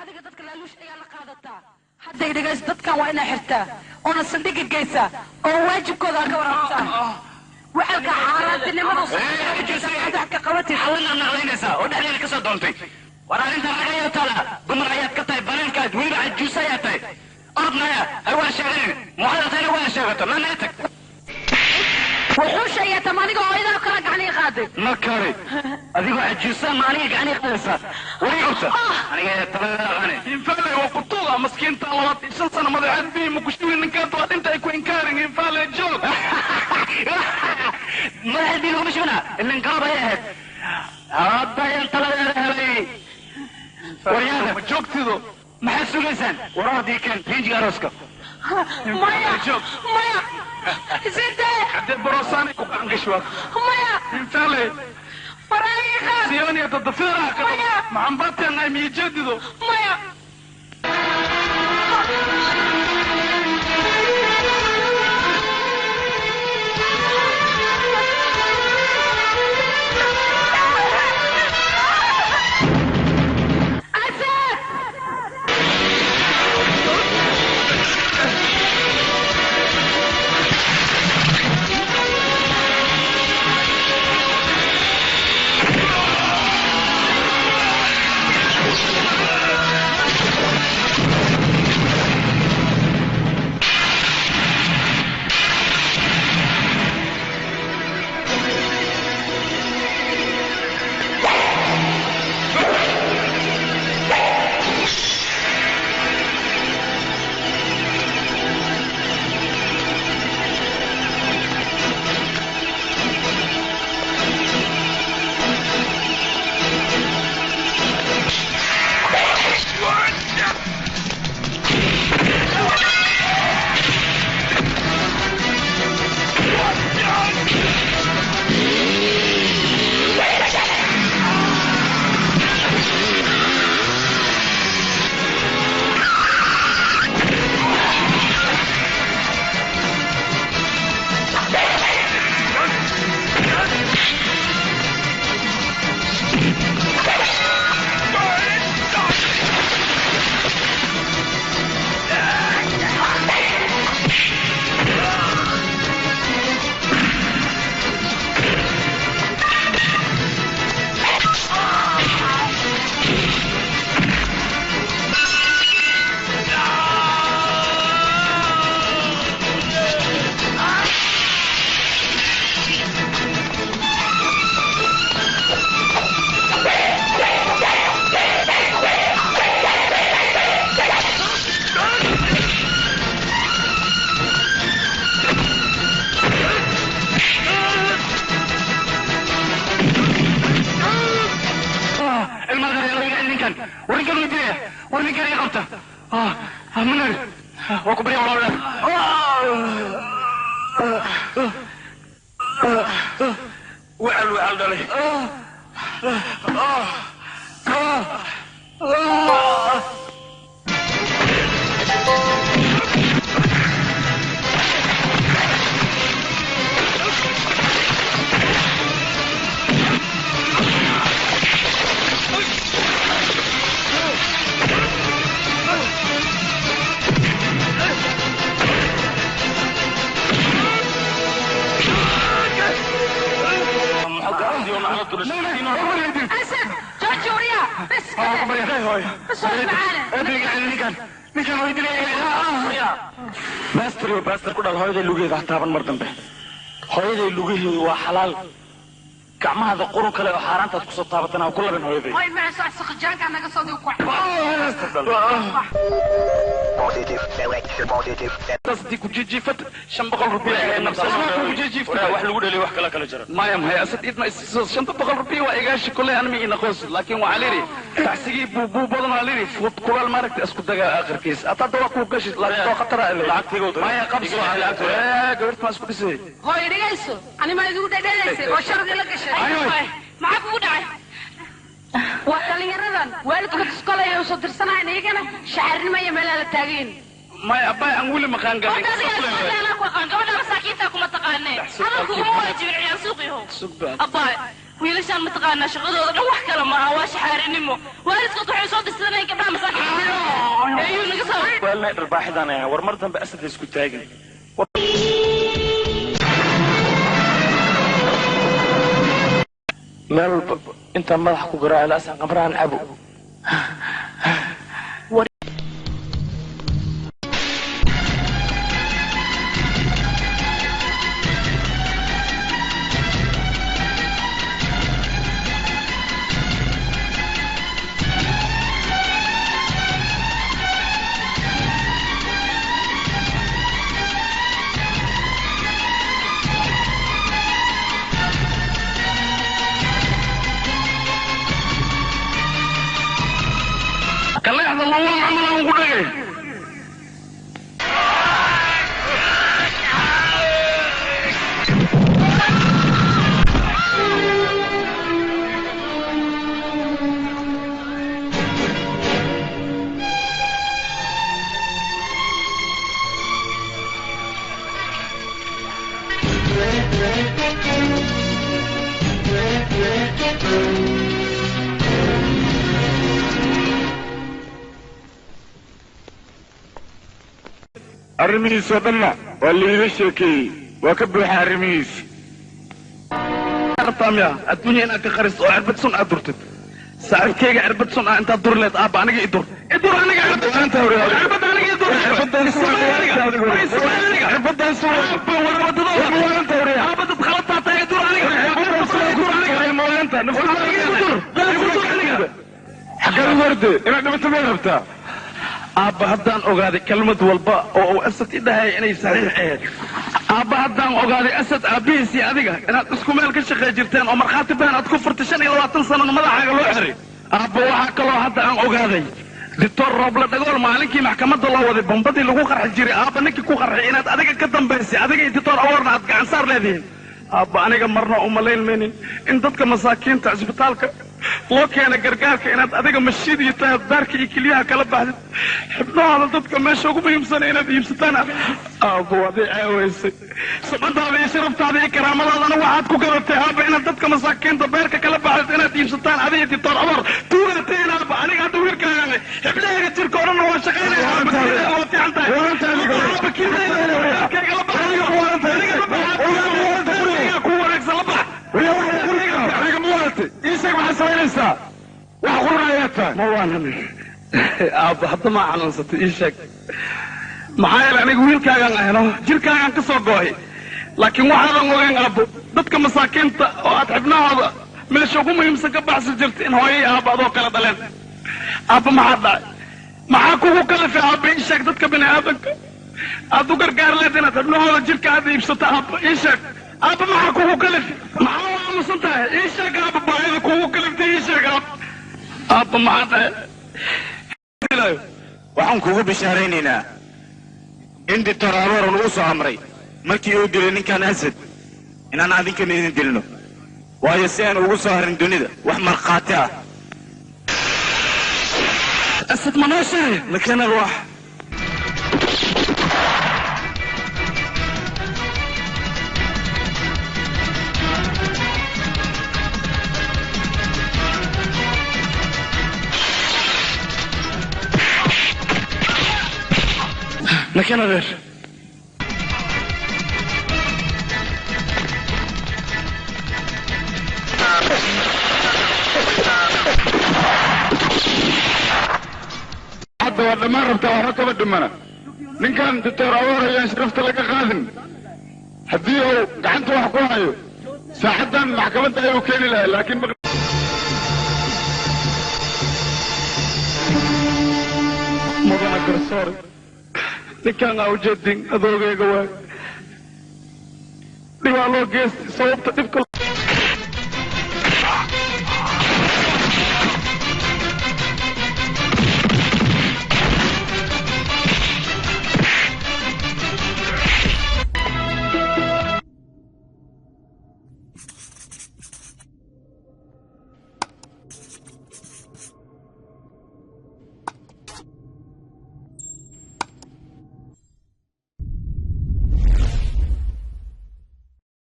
adiga dadka laaluush ayaa la qaadataa hadday dhagays dadkan waa inaa xirtaa oona saldhigga geysaa oo waajibkooda ka warabtaa waxalka xaaraantinimada ka qabatay xalana naqdaynaysaa oo dhexdeeda ka soo doontay war arrinta ragaya tala dumar ayaad ka tahay baneenkaad weliba cajuusa ayaa tahay ordnaya hay waa sheeganin muxadatayna waa sheegato nanaga tag wuxuu sheegay tamaniga hooyada kala gacaniga qaaday ma kare adigoo cajuusa ma aniga gacaniga qaadaysa wari urta aniga talada qane infaale waa qutuuda maskiinta 25 sano madaxad bii ma ku shugin ninkaad waa inta ay ku inkaarin infaale joog madaxad bii lagu shugna ilin qaab ay ahayd hadda in talada helay waryaada ma joogtido maxaad sugaysaan waraadii kan rinjiga arooska maya maya sida de borosani ku qangashwa maya infaale faraayiqa siyoni tadfira ka maxambateen ay miyajadido maya باستر كل هذا اللي جه تابن مردم به هذا اللي جه وحلال كم هذا قرن كله حرام تدخل طابتنا وكل من هذا هاي مع ساعة جانك أنا قصدي وقع تصدق جيجي فت شنبقل ربيع نفسه جيجي فت واحد يقول لي واحد كلا جرى ما يم هي أسد إدنا شنبقل ربيع وإيجاش كله أنا مي نخص لكن وعليري تحسي بو بدن عليري فوت كل المارك أسكت دقة آخر كيس أتدور أكو كش لا خطر لا ما هي قبض قلت ما أسكت سوي هاي رجيسو أنا ما يزود دليل وشرط لك شيء معك وداعي وكاليرادان والدك تسكولا يا وسط السنة إنيجنا شعرنا ما يملا التاجين ما أباي أقول مكان قال أنا مساكين تاكم تقاني أنا كم واجب العيال سوقيهم أباي wiilashaan mataqaanaa shaqadooda dhan wax kale maaha waa shaxaarinimo waalidkood waxay soo dhisanayeen gabdhaha masaakiin ayuu naga soo waalna dharbaaxidaan ayaa war mar dambe asad isku taagin meel inta madax ku garaaco laasan qabraan cabo arrimihiis oo dhanna waa liiga sheekeeyey waa ka buuxa arrimihiis artaamiya adduunya inaad ka qaristo oo cirbad sun aad durtid saaxiibkayga cirbad sun ah intaad duri leed aabba aniga idur idur aniga cirbad aniga idur cirbadan sun wada wadado aabba dad khalad tahay idur aniga xagee warde inaad dhibato may rabtaa aabba haddaan ogaaday kelmad walba oo uu asad i dhahaya inay saxiix ahayd aabba haddaan ogaaday asad aabbihiisii adiga inaad isku meel ka shaqey jirteen oo markhaati bahan aad ku furtay 25 sanana madaxaaga loo xiray aabba waxaa kaloo hadda aan ogaaday doctor rooble dhagool maalinkii maxkamadda loo waday bombadii lagu qarxi jiray aabba ninkii ku qarxay inaad adiga ka dambaysay adiga iyo doctor awarna aad gacan saar leedihiin aabba aniga marna umalayn maynin in dadka masaakiinta cisbitaalka loo keena gargaarka inaad adiga mashiid iyo tahay baarka iyo keliyaha kala baxdid xibnahaada dadka meesha ugu muhiimsana inaad iibsataan aabba waday caawaysay sabadaada iyo sharaftaada iyo karaamadaadana waxaad ku gadatay aabba inaad dadka masaakiinta beerka kala baxdid inaad iibsataan adiga doctor abar tuurateen aabba aniga hadda wiilkaaga xibnahayga jirka o dhan waa shaqaynaya aabba keliyaha waa fiican tahay aabba keliyaha la baxayo ku wanaagsan la bax iisheeg maxaad samaynaysaa wax quranayaa tahay ma waanan aabba hadda maa xanuunsatay ii sheeg maxaa yeele aniga wiilkaagaan ahno jirkaagaan ka soo goohay laakiin waxaadan ogeyn aabbo dadka masaakiinta oo aad xibnahooda meesha ugu muhiimsan ka baxsi jirta in hooyay aabba adoo kala dhaleen aabba maxaa dhacay maxaa kugu kalifay aabba ii sheeg dadka bini aadanka aad u gargaar leed inaad xibnahooda jirka aad iibsato aabba ii sheeg aabba maxaa kugu kalifi maxaa u aamusan tahay ii sheeg aabba baahida kugu kaliftay ii sheeg aabba maxaa dhahay waxaan kugu bishaaraynaynaa in doctor abaron uu soo amray markii uu dilay ninkan asad inaan adinkana idin dilno waayo si aan ugu soo harin dunida wax markhaati ah asad ma noo sheegay lakeen alwaax لكن غير hadda waa dhammaan rabtaa waxba kaba dhimana ninkan doctor awoor ayaan sharafta laga qaadin haddii uu gacanta wax ku hayo saacaddan maxkamadda ayuu keeni lahay laakiin mudana garsoore ninkaan aa ujeedin adoogayga waay dhibaa loo geesti sababta dhibka